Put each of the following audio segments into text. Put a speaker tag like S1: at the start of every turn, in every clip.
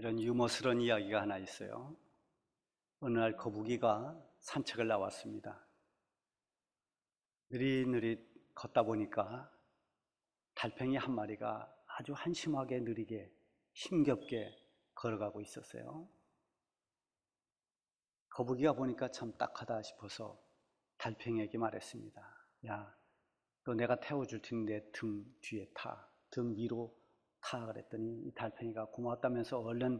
S1: 이런 유머스러운 이야기가 하나 있어요. 어느 날 거북이가 산책을 나왔습니다. 느릿느릿 걷다 보니까 달팽이 한 마리가 아주 한심하게 느리게 힘겹게 걸어가고 있었어요. 거북이가 보니까 참 딱하다 싶어서 달팽이에게 말했습니다. 야, 너 내가 태워줄 테니 내 등 뒤에 타, 등 위로 타. 그랬더니 이 달팽이가 고맙다면서 얼른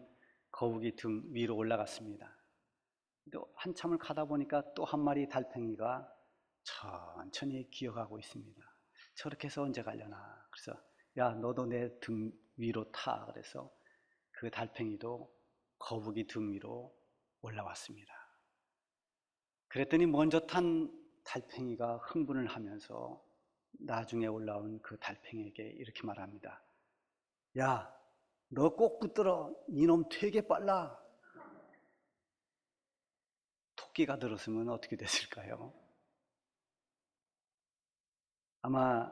S1: 거북이 등 위로 올라갔습니다. 또 한참을 가다 보니까 또 한 마리 달팽이가 천천히 기어가고 있습니다. 저렇게 해서 언제 가려나. 그래서 야, 너도 내 등 위로 타. 그래서 그 달팽이도 거북이 등 위로 올라왔습니다. 그랬더니 먼저 탄 달팽이가 흥분을 하면서 나중에 올라온 그 달팽이에게 이렇게 말합니다. 야, 너 꼭 붙들어. 이놈 되게 빨라. 토끼가 들었으면 어떻게 됐을까요? 아마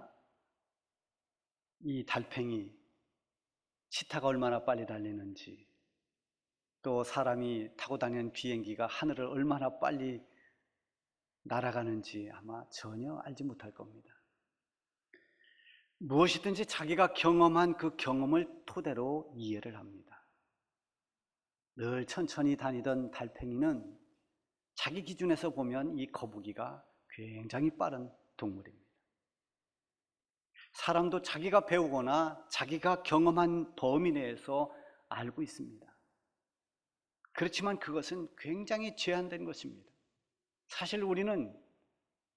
S1: 이 달팽이, 치타가 얼마나 빨리 달리는지, 또 사람이 타고 다니는 비행기가 하늘을 얼마나 빨리 날아가는지 아마 전혀 알지 못할 겁니다. 무엇이든지 자기가 경험한 그 경험을 토대로 이해를 합니다. 늘 천천히 다니던 달팽이는 자기 기준에서 보면 이 거북이가 굉장히 빠른 동물입니다. 사람도 자기가 배우거나 자기가 경험한 범위 내에서 알고 있습니다. 그렇지만 그것은 굉장히 제한된 것입니다. 사실 우리는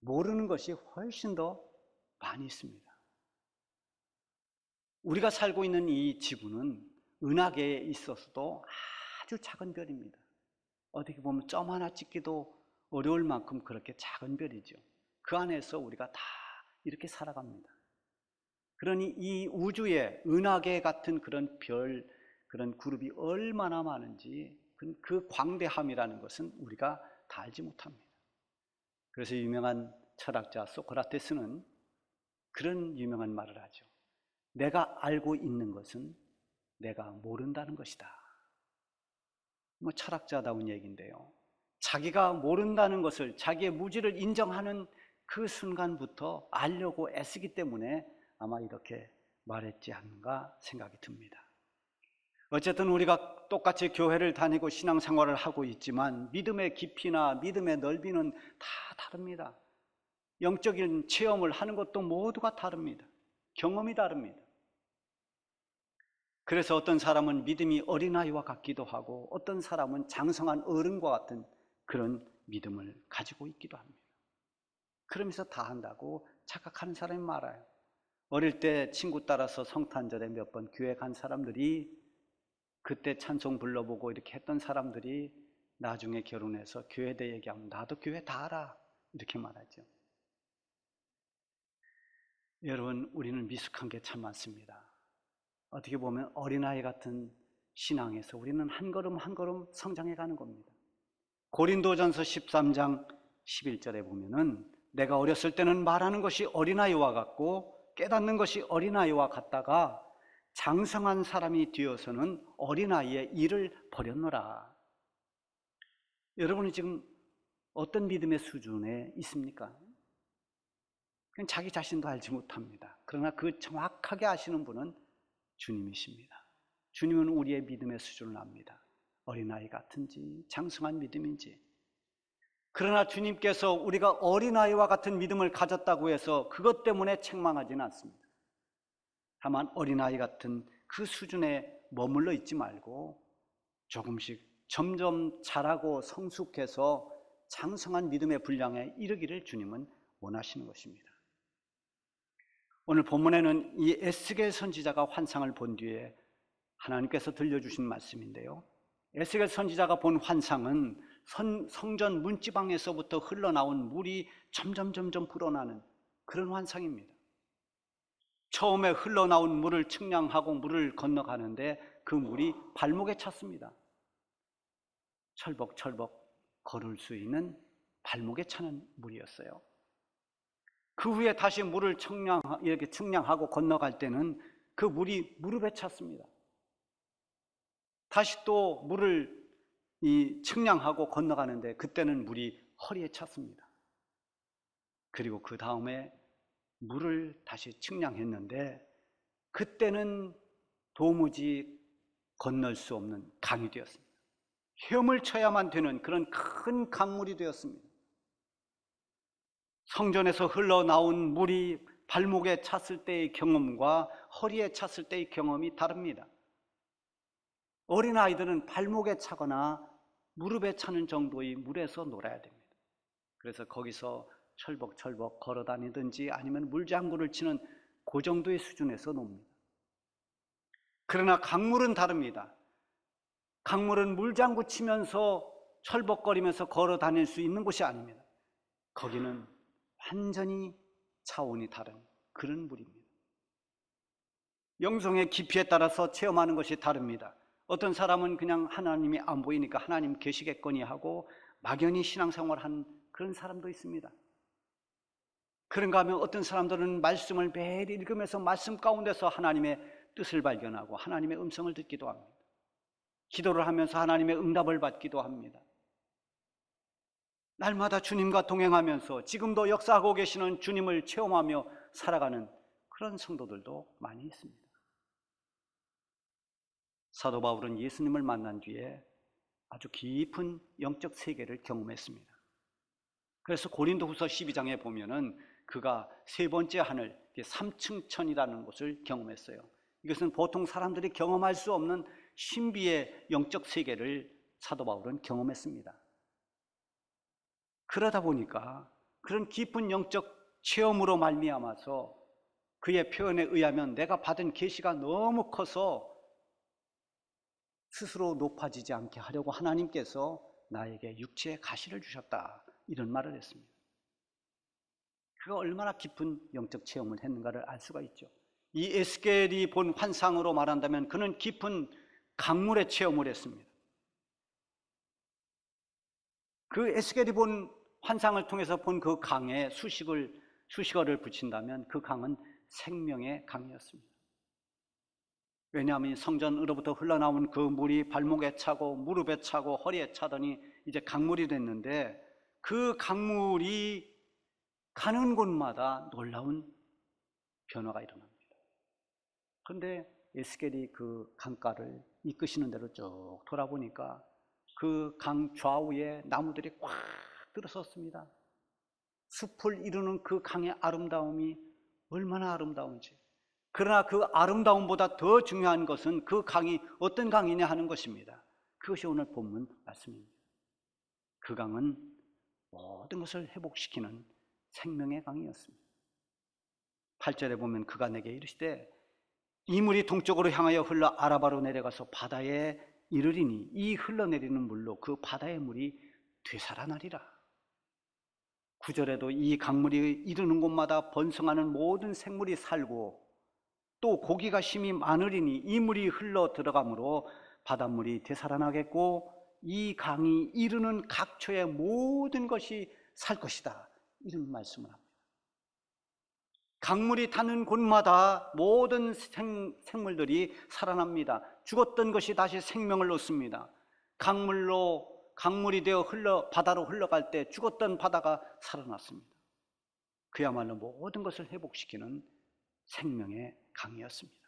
S1: 모르는 것이 훨씬 더 많이 있습니다. 우리가 살고 있는 이 지구는 은하계에 있어서도 아주 작은 별입니다. 어떻게 보면 점 하나 찍기도 어려울 만큼 그렇게 작은 별이죠. 그 안에서 우리가 다 이렇게 살아갑니다. 그러니 이 우주에 은하계 같은 그런 별, 그런 그룹이 얼마나 많은지 그 광대함이라는 것은 우리가 다 알지 못합니다. 그래서 유명한 철학자 소크라테스는 그런 유명한 말을 하죠. 내가 알고 있는 것은 내가 모른다는 것이다. 뭐 철학자다운 얘기인데요. 자기가 모른다는 것을, 자기의 무지를 인정하는 그 순간부터 알려고 애쓰기 때문에 아마 이렇게 말했지 않는가 생각이 듭니다. 어쨌든 우리가 똑같이 교회를 다니고 신앙생활을 하고 있지만 믿음의 깊이나 믿음의 넓이는 다 다릅니다. 영적인 체험을 하는 것도 모두가 다릅니다. 경험이 다릅니다. 그래서 어떤 사람은 믿음이 어린아이와 같기도 하고 어떤 사람은 장성한 어른과 같은 그런 믿음을 가지고 있기도 합니다. 그러면서 다 한다고 착각하는 사람이 많아요. 어릴 때 친구 따라서 성탄절에 몇 번 교회 간 사람들이, 그때 찬송 불러보고 이렇게 했던 사람들이 나중에 결혼해서 교회에 대해 얘기하면 나도 교회 다 알아 이렇게 말하죠. 여러분, 우리는 미숙한 게 참 많습니다. 어떻게 보면 어린아이 같은 신앙에서 우리는 한 걸음 한 걸음 성장해 가는 겁니다. 고린도전서 13장 11절에 보면은 내가 어렸을 때는 말하는 것이 어린아이와 같고 깨닫는 것이 어린아이와 같다가 장성한 사람이 되어서는 어린아이의 일을 버렸노라. 여러분이 지금 어떤 믿음의 수준에 있습니까? 그냥 자기 자신도 알지 못합니다. 그러나 그 정확하게 아시는 분은 주님이십니다. 주님은 우리의 믿음의 수준을 압니다. 어린아이 같은지 장성한 믿음인지. 그러나 주님께서 우리가 어린아이와 같은 믿음을 가졌다고 해서 그것 때문에 책망하지는 않습니다. 다만 어린아이 같은 그 수준에 머물러 있지 말고 조금씩 점점 자라고 성숙해서 장성한 믿음의 분량에 이르기를 주님은 원하시는 것입니다. 오늘 본문에는 이 에스겔 선지자가 환상을 본 뒤에 하나님께서 들려주신 말씀인데요. 에스겔 선지자가 본 환상은 성전 문지방에서부터 흘러나온 물이 점점 불어나는 그런 환상입니다. 처음에 흘러나온 물을 측량하고 물을 건너가는데 그 물이 발목에 찼습니다. 철벅철벅 걸을 수 있는 발목에 차는 물이었어요. 그 후에 다시 물을 이렇게 측량하고 건너갈 때는 그 물이 무릎에 찼습니다. 다시 또 물을 측량하고 건너가는데 그때는 물이 허리에 찼습니다. 그리고 그 다음에 물을 다시 측량했는데 그때는 도무지 건널 수 없는 강이 되었습니다. 헤엄을 쳐야만 되는 그런 큰 강물이 되었습니다. 성전에서 흘러나온 물이 발목에 찼을 때의 경험과 허리에 찼을 때의 경험이 다릅니다. 어린아이들은 발목에 차거나 무릎에 차는 정도의 물에서 놀아야 됩니다. 그래서 거기서 철벅철벅 걸어 다니든지 아니면 물장구를 치는 그 정도의 수준에서 놉니다. 그러나 강물은 다릅니다. 강물은 물장구 치면서 철벅거리면서 걸어 다닐 수 있는 곳이 아닙니다. 거기는 완전히 차원이 다른 그런 물입니다. 영성의 깊이에 따라서 체험하는 것이 다릅니다. 어떤 사람은 그냥 하나님이 안 보이니까 하나님 계시겠거니 하고 막연히 신앙생활하는 그런 사람도 있습니다. 그런가 하면 어떤 사람들은 말씀을 매일 읽으면서 말씀 가운데서 하나님의 뜻을 발견하고 하나님의 음성을 듣기도 합니다. 기도를 하면서 하나님의 응답을 받기도 합니다. 날마다 주님과 동행하면서 지금도 역사하고 계시는 주님을 체험하며 살아가는 그런 성도들도 많이 있습니다. 사도 바울은 예수님을 만난 뒤에 아주 깊은 영적 세계를 경험했습니다. 그래서 고린도후서 12장에 보면은 그가 세 번째 하늘, 3층천이라는 곳을 경험했어요. 이것은 보통 사람들이 경험할 수 없는 신비의 영적 세계를 사도 바울은 경험했습니다. 그러다 보니까 그런 깊은 영적 체험으로 말미암아서 그의 표현에 의하면 내가 받은 계시가 너무 커서 스스로 높아지지 않게 하려고 하나님께서 나에게 육체의 가시를 주셨다, 이런 말을 했습니다. 그가 얼마나 깊은 영적 체험을 했는가를 알 수가 있죠. 이 에스겔이 본 환상으로 말한다면 그는 깊은 강물의 체험을 했습니다. 그 에스겔이 본 환상을 통해서 본 그 강에 수식어를 붙인다면 그 강은 생명의 강이었습니다. 왜냐하면 성전으로부터 흘러나온 그 물이 발목에 차고 무릎에 차고 허리에 차더니 이제 강물이 됐는데 그 강물이 가는 곳마다 놀라운 변화가 일어납니다. 그런데 에스겔이 그 강가를 이끄시는 대로 쭉 돌아보니까 그 강 좌우에 나무들이 꽉 들어섰습니다. 숲을 이루는 그 강의 아름다움이 얼마나 아름다운지. 그러나 그 아름다움보다 더 중요한 것은 그 강이 어떤 강이냐 하는 것입니다. 그것이 오늘 본문 말씀입니다. 그 강은 모든 것을 회복시키는 생명의 강이었습니다. 8절에 보면 그가 내게 이르시되 이 물이 동쪽으로 향하여 흘러 아라바로 내려가서 바다에 이르리니 이 흘러내리는 물로 그 바다의 물이 되살아나리라. 9절에도 이 강물이 이르는 곳마다 번성하는 모든 생물이 살고 또 고기가 심히 많으리니 이 물이 흘러 들어가므로 바닷물이 되살아나겠고 이 강이 이르는 각처의 모든 것이 살 것이다, 이런 말씀을 합니다. 강물이 닿는 곳마다 모든 생물들이 살아납니다. 죽었던 것이 다시 생명을 얻습니다. 강물이 되어 바다로 흘러갈 때 죽었던 바다가 살아났습니다. 그야말로 모든 것을 회복시키는 생명의 강이었습니다.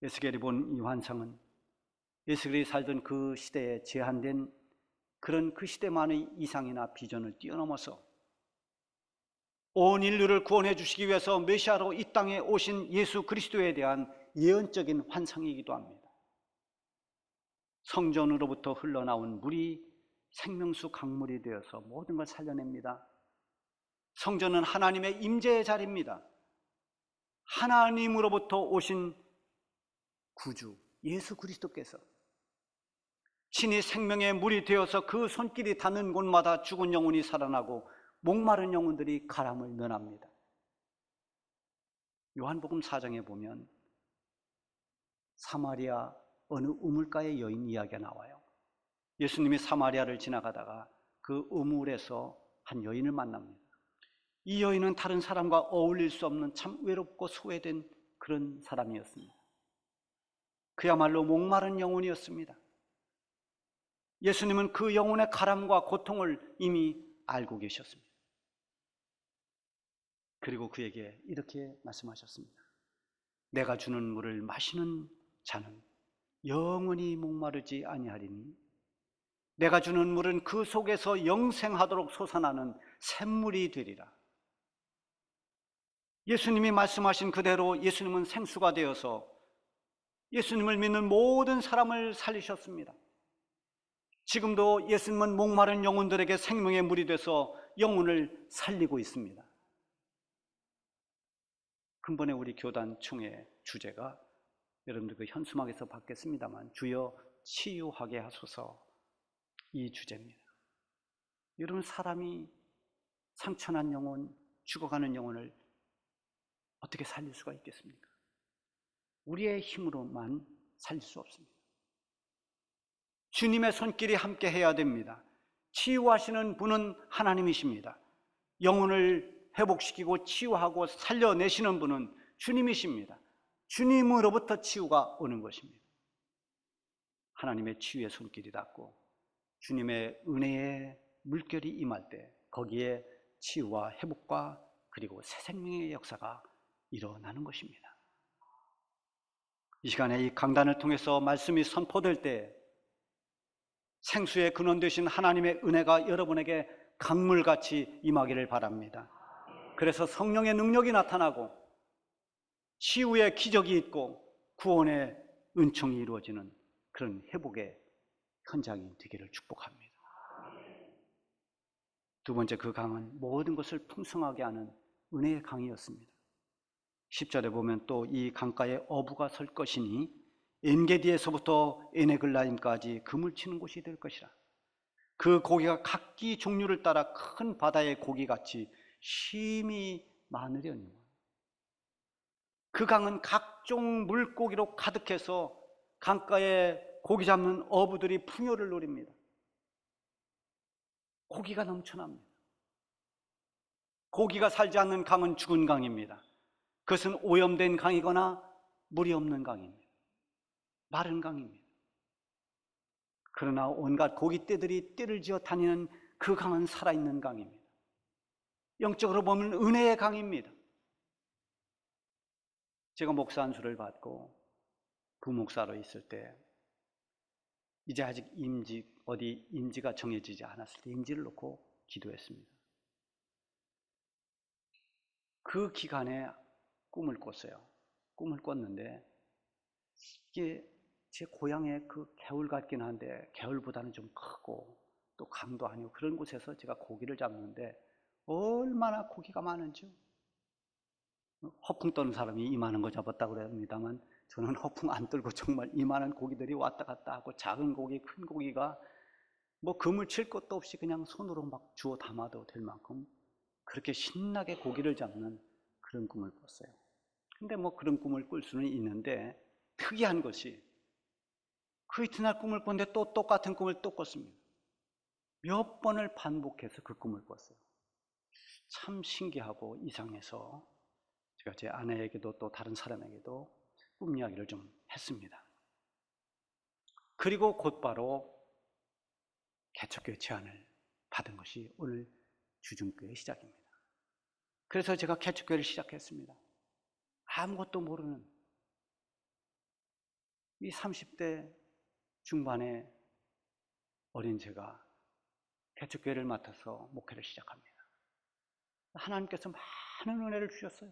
S1: 에스겔이 본 이 환상은 에스겔이 살던 그 시대에 제한된 그런 그 시대만의 이상이나 비전을 뛰어넘어서 온 인류를 구원해 주시기 위해서 메시아로 이 땅에 오신 예수 그리스도에 대한 예언적인 환상이기도 합니다. 성전으로부터 흘러나온 물이 생명수 강물이 되어서 모든 걸 살려냅니다. 성전은 하나님의 임재의 자리입니다. 하나님으로부터 오신 구주 예수 그리스도께서 친히 생명의 물이 되어서 그 손길이 닿는 곳마다 죽은 영혼이 살아나고 목마른 영혼들이 가람을 면합니다. 요한복음 4장에 보면 사마리아 어느 우물가의 여인 이야기가 나와요. 예수님이 사마리아를 지나가다가 그 우물에서 한 여인을 만납니다. 이 여인은 다른 사람과 어울릴 수 없는 참 외롭고 소외된 그런 사람이었습니다. 그야말로 목마른 영혼이었습니다. 예수님은 그 영혼의 가람과 고통을 이미 알고 계셨습니다. 그리고 그에게 이렇게 말씀하셨습니다. 내가 주는 물을 마시는 자는 영원히 목마르지 아니하리니 내가 주는 물은 그 속에서 영생하도록 솟아나는 샘물이 되리라. 예수님이 말씀하신 그대로 예수님은 생수가 되어서 예수님을 믿는 모든 사람을 살리셨습니다. 지금도 예수님은 목마른 영혼들에게 생명의 물이 돼서 영혼을 살리고 있습니다. 근본에 우리 교단 총회 주제가 여러분들 그 현수막에서 받겠습니다만 주여 치유하게 하소서, 이 주제입니다. 여러분, 사람이 상처난 영혼, 죽어가는 영혼을 어떻게 살릴 수가 있겠습니까? 우리의 힘으로만 살릴 수 없습니다. 주님의 손길이 함께 해야 됩니다. 치유하시는 분은 하나님이십니다. 영혼을 회복시키고 치유하고 살려내시는 분은 주님이십니다. 주님으로부터 치유가 오는 것입니다. 하나님의 치유의 손길이 닿고 주님의 은혜의 물결이 임할 때 거기에 치유와 회복과 그리고 새 생명의 역사가 일어나는 것입니다. 이 시간에 이 강단을 통해서 말씀이 선포될 때 생수의 근원 되신 하나님의 은혜가 여러분에게 강물같이 임하기를 바랍니다. 그래서 성령의 능력이 나타나고 치유의 기적이 있고 구원의 은총이 이루어지는 그런 회복의 현장이 되기를 축복합니다. 두 번째, 그 강은 모든 것을 풍성하게 하는 은혜의 강이었습니다. 10절에 보면 또 이 강가에 어부가 설 것이니 엔게디에서부터 에네글라임까지 금을 치는 곳이 될 것이라. 그 고기가 각기 종류를 따라 큰 바다의 고기같이 쉼이 많으려니. 그 강은 각종 물고기로 가득해서 강가에 고기 잡는 어부들이 풍요를 누립니다. 고기가 넘쳐납니다. 고기가 살지 않는 강은 죽은 강입니다. 그것은 오염된 강이거나 물이 없는 강입니다. 마른 강입니다. 그러나 온갖 고깃떼들이 떼를 지어 다니는 그 강은 살아있는 강입니다. 영적으로 보면 은혜의 강입니다. 제가 목사 안수를 받고 부목사로 있을 때 이제 아직 임지가 정해지지 않았을 때 임지를 놓고 기도했습니다. 그 기간에 꿈을 꿨어요. 꿈을 꿨는데 이게 제 고향의 그 개울 같긴 한데 개울보다는 좀 크고 또 강도 아니고 그런 곳에서 제가 고기를 잡는데 얼마나 고기가 많은지요. 허풍 떠는 사람이 이만한 거 잡았다고 그럽니다만 저는 허풍 안 떨고 정말 이만한 고기들이 왔다 갔다 하고 작은 고기, 큰 고기가 뭐 금을 칠 것도 없이 그냥 손으로 막 주워 담아도 될 만큼 그렇게 신나게 고기를 잡는 그런 꿈을 꿨어요. 근데 뭐 그런 꿈을 꿀 수는 있는데 특이한 것이 그 이튿날 꿈을 꿨는데 또 똑같은 꿈을 또 꿨습니다. 몇 번을 반복해서 그 꿈을 꿨어요. 참 신기하고 이상해서 제가 제 아내에게도 또 다른 사람에게도 꿈 이야기를 좀 했습니다. 그리고 곧바로 개척교회 제안을 받은 것이 오늘 주중교회 시작입니다. 그래서 제가 개척교회를 시작했습니다. 아무것도 모르는 이 30대 중반의 어린 제가 개척교회를 맡아서 목회를 시작합니다. 하나님께서 많은 은혜를 주셨어요.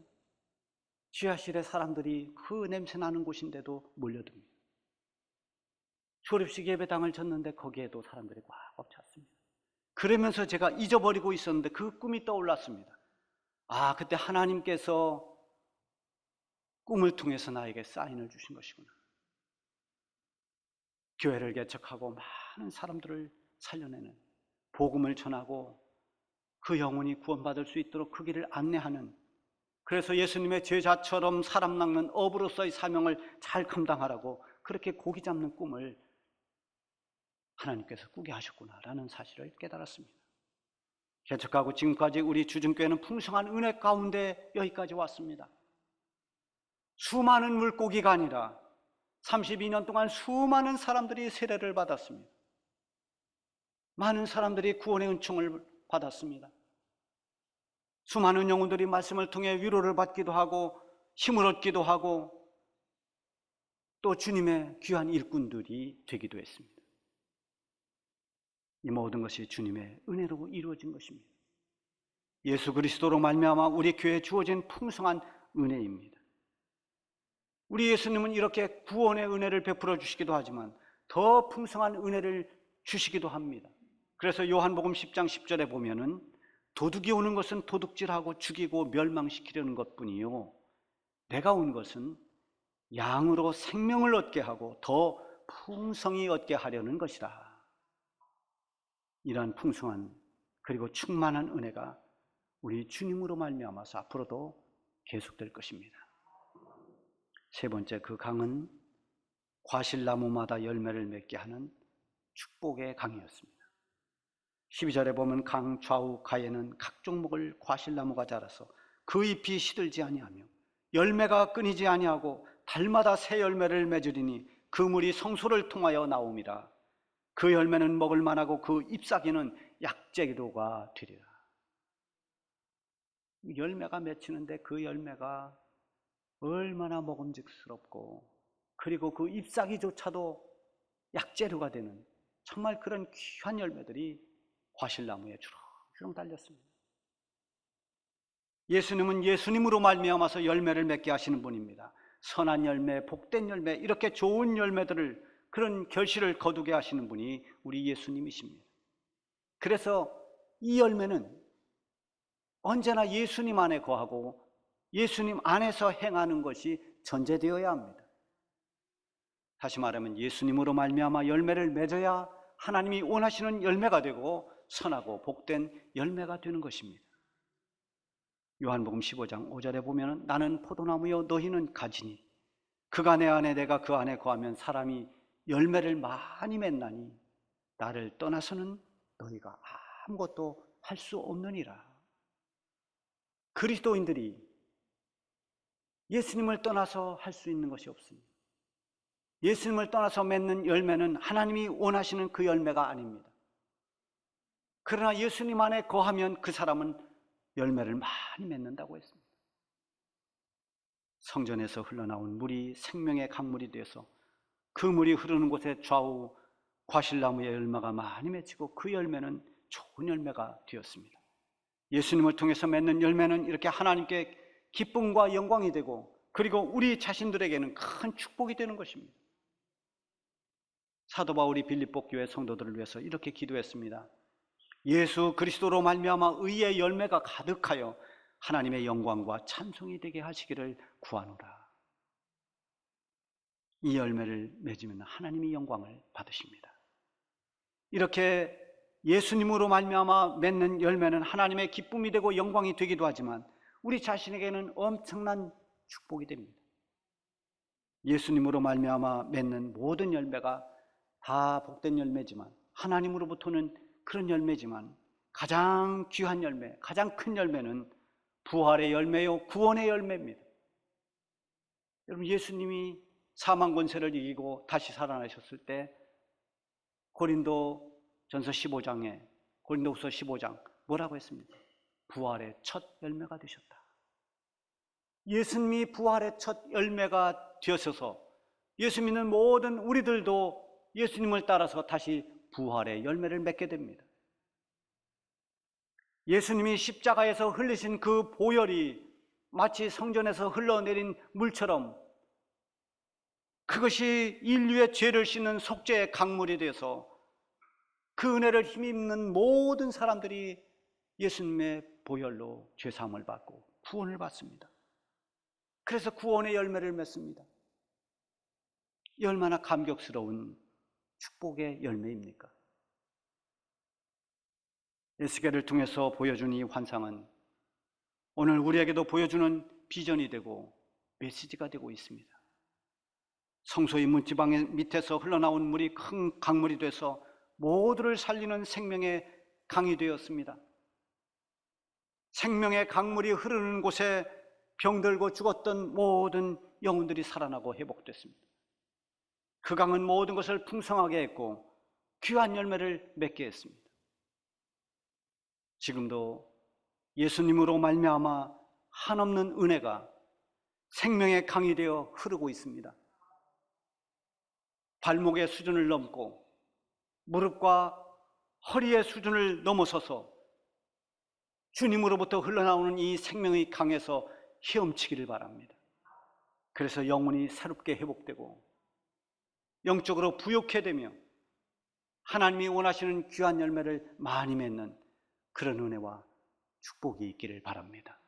S1: 지하실에 사람들이 그 냄새나는 곳인데도 몰려듭니다. 졸업식 예배당을 졌는데 거기에도 사람들이 꽉 찼습니다. 그러면서 제가 잊어버리고 있었는데 그 꿈이 떠올랐습니다. 아, 그때 하나님께서 꿈을 통해서 나에게 사인을 주신 것이구나. 교회를 개척하고 많은 사람들을 살려내는, 복음을 전하고 그 영혼이 구원받을 수 있도록 그 길을 안내하는, 그래서 예수님의 제자처럼 사람 낚는 어부로서의 사명을 잘 감당하라고 그렇게 고기 잡는 꿈을 하나님께서 꾸게 하셨구나라는 사실을 깨달았습니다. 개척하고 지금까지 우리 주중교회는 풍성한 은혜 가운데 여기까지 왔습니다. 수많은 물고기가 아니라 32년 동안 수많은 사람들이 세례를 받았습니다. 많은 사람들이 구원의 은총을 받았습니다. 수많은 영혼들이 말씀을 통해 위로를 받기도 하고 힘을 얻기도 하고 또 주님의 귀한 일꾼들이 되기도 했습니다. 이 모든 것이 주님의 은혜로 이루어진 것입니다. 예수 그리스도로 말미암아 우리 교회에 주어진 풍성한 은혜입니다. 우리 예수님은 이렇게 구원의 은혜를 베풀어 주시기도 하지만 더 풍성한 은혜를 주시기도 합니다. 그래서 요한복음 10장 10절에 보면은 도둑이 오는 것은 도둑질하고 죽이고 멸망시키려는 것뿐이요 내가 온 것은 양으로 생명을 얻게 하고 더 풍성히 얻게 하려는 것이다. 이러한 풍성한 그리고 충만한 은혜가 우리 주님으로 말미암아서 앞으로도 계속될 것입니다. 세 번째, 그 강은 과실나무마다 열매를 맺게 하는 축복의 강이었습니다. 12절에 보면 강 좌우 가에는 각 종목을 과실나무가 자라서 그 잎이 시들지 아니하며 열매가 끊이지 아니하고 달마다 새 열매를 맺으리니 그 물이 성소를 통하여 나옴이라. 그 열매는 먹을 만하고 그 잎사귀는 약재로가 되리라. 열매가 맺히는데 그 열매가 얼마나 먹음직스럽고 그리고 그 잎사귀조차도 약재료가 되는 정말 그런 귀한 열매들이 과실나무에 주렁주렁 달렸습니다. 예수님은 예수님으로 말미암아서 열매를 맺게 하시는 분입니다. 선한 열매, 복된 열매, 이렇게 좋은 열매들을 그런 결실을 거두게 하시는 분이 우리 예수님이십니다. 그래서 이 열매는 언제나 예수님 안에 거하고 예수님 안에서 행하는 것이 전제되어야 합니다. 다시 말하면 예수님으로 말미암아 열매를 맺어야 하나님이 원하시는 열매가 되고 선하고 복된 열매가 되는 것입니다. 요한복음 15장 5절에 보면 나는 포도나무요 너희는 가지니 그가 내 안에 내가 그 안에 거하면 사람이 열매를 많이 맺나니 나를 떠나서는 너희가 아무것도 할 수 없느니라. 그리스도인들이 예수님을 떠나서 할 수 있는 것이 없습니다. 예수님을 떠나서 맺는 열매는 하나님이 원하시는 그 열매가 아닙니다. 그러나 예수님 안에 거하면 그 사람은 열매를 많이 맺는다고 했습니다. 성전에서 흘러나온 물이 생명의 강물이 되어서 그 물이 흐르는 곳에 좌우 과실나무의 열매가 많이 맺히고 그 열매는 좋은 열매가 되었습니다. 예수님을 통해서 맺는 열매는 이렇게 하나님께 기쁨과 영광이 되고 그리고 우리 자신들에게는 큰 축복이 되는 것입니다. 사도 바울이 빌립보 교회 성도들을 위해서 이렇게 기도했습니다. 예수 그리스도로 말미암아 의의 열매가 가득하여 하나님의 영광과 찬송이 되게 하시기를 구하노라. 이 열매를 맺으면 하나님이 영광을 받으십니다. 이렇게 예수님으로 말미암아 맺는 열매는 하나님의 기쁨이 되고 영광이 되기도 하지만 우리 자신에게는 엄청난 축복이 됩니다. 예수님으로 말미암아 맺는 모든 열매가 다 복된 열매지만 하나님으로부터는 그런 열매지만 가장 귀한 열매, 가장 큰 열매는 부활의 열매요 구원의 열매입니다. 여러분, 예수님이 사망 권세를 이기고 다시 살아나셨을 때 고린도전서 15장에 고린도후서 15장 뭐라고 했습니까? 부활의 첫 열매가 되셨다. 예수님이 부활의 첫 열매가 되어서서 예수 믿는 모든 우리들도 예수님을 따라서 다시 부활의 열매를 맺게 됩니다. 예수님이 십자가에서 흘리신 그 보혈이 마치 성전에서 흘러내린 물처럼 그것이 인류의 죄를 씻는 속죄의 강물이 되어서 그 은혜를 힘입는 모든 사람들이 예수님의 보혈로 죄사함을 받고 구원을 받습니다. 그래서 구원의 열매를 맺습니다. 이 얼마나 감격스러운 축복의 열매입니까? 에스겔을 통해서 보여준 이 환상은 오늘 우리에게도 보여주는 비전이 되고 메시지가 되고 있습니다. 성소의 문지방의 밑에서 흘러나온 물이 큰 강물이 돼서 모두를 살리는 생명의 강이 되었습니다. 생명의 강물이 흐르는 곳에 병들고 죽었던 모든 영혼들이 살아나고 회복됐습니다. 그 강은 모든 것을 풍성하게 했고 귀한 열매를 맺게 했습니다. 지금도 예수님으로 말미암아 한없는 은혜가 생명의 강이 되어 흐르고 있습니다. 발목의 수준을 넘고 무릎과 허리의 수준을 넘어서서 주님으로부터 흘러나오는 이 생명의 강에서 헤엄치기를 바랍니다. 그래서 영혼이 새롭게 회복되고 영적으로 부욕해 되며 하나님이 원하시는 귀한 열매를 많이 맺는 그런 은혜와 축복이 있기를 바랍니다.